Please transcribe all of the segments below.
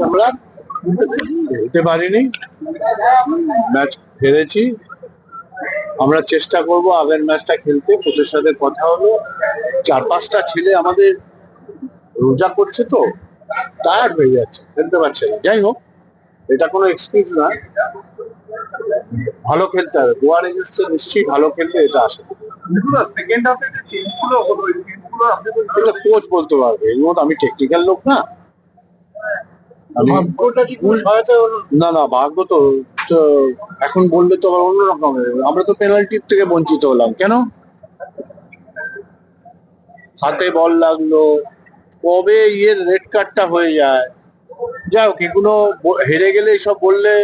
আমরা খেলতে পারিনি, ম্যাচ হেরেছি। আমরা চেষ্টা করব আগের ম্যাচটা খেলতে। কোচের সাথে কথা হলো, 4-5টা ছেলে আমাদের রোজা করছে তো টায়ার্ড হয়ে যাচ্ছে, খেলতে পারছে না। যাই হোক, এটা কোনো এক্সকিউজ না, ভালো খেলতে হবে। গোয়ার এগেন্স্টে নিশ্চয়ই ভালো খেলতে, এটা আশা করি। সেকেন্ড হাফে যে চেঞ্জগুলো হলো এই চেঞ্জগুলো আপনি সেটা কোচ বলতে পারবে, এর মধ্যে আমি টেকনিক্যাল লোক না। ভাগ্যটা কি কোনো সহায়তা হলো? না না, ভাগ্য তো তো এখন বললে তো আবার অন্যরকম হবে। আমরা তো পেনাল্টির থেকে বঞ্চিত হলাম কেন? হাতে বল লাগলো, কবে রেড কার্ডটা হয়ে যায়। যাই হোক, এগুলো হেরে গেলে এসব বললে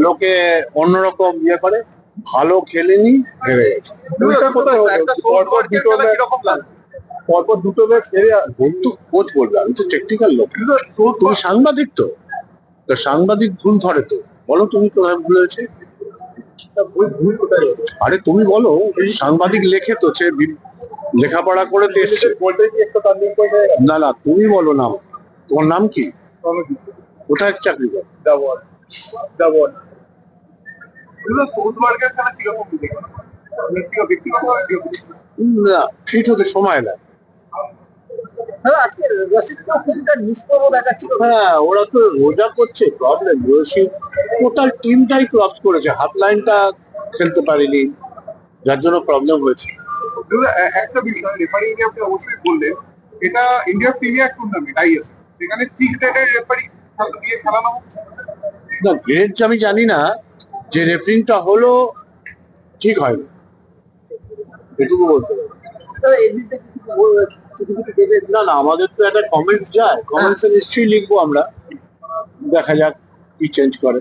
লোকে অন্যরকম করে। ভালো খেলেনি, হেরে গেছে। দুইটা কোথায় হলো? পরপর দুটো ম্যাচ কিরকম লাগছে? পরপর দুটো ম্যাচ হেরে কোচ বলবে, আমি তো টেকনিক্যাল লোক। তুমি সাংবাদিক তো, তা সাংবাদিক ভুল ধরে তো। বলো তুমি কোথায় ভুল হয়েছে? ভুল কোথায় হলো? আরে তুমি বলো, সাংবাদিক লেখে তো, সে লেখাপড়া করে তো এসছে। বলতে কি একটা টার্নিং পয়েন্ট হয়ে গেল? না না, তুমি বলো নাম। তোমার নাম কি? কোথায় চাকরি করো? ডাবল ডাবল এগুলো সোলসবার্গের খেলা কিরকম দেখেন? ব্যক্তিগতভাবে কিরকম? না, ফিট হতে সময় লাগে। আজকে রশিদকেও কিছুটা নিষ্প্রভ দেখাচ্ছিল। হ্যাঁ, ওরা তো রোজা করছে, প্রবলেম। রশিদ টোটাল টিমটাই ক্রস করেছে, হাফ লাইনটা খেলতে পারিনি, যার জন্য প্রবলেম হয়েছে। একটা বিষয় রেফারিং নিয়ে আপনি অবশ্যই বললেন, এটা ইন্ডিয়ার প্রিমিয়ার টুর্নামেন্ট আইএসএল, সেখানে সিক্রেটের রেফারি দিয়ে খেলানো হচ্ছে। না, গ্রেড আমি জানি না, যে রেফারিংটা হলো ঠিক হয়নি, এটুকু বলতে পারি। না না, আমাদের তো একটা কমেন্টস যায়, কমেন্টসে নিশ্চয়ই লিখবো আমরা, দেখা যাক কি চেঞ্জ করে।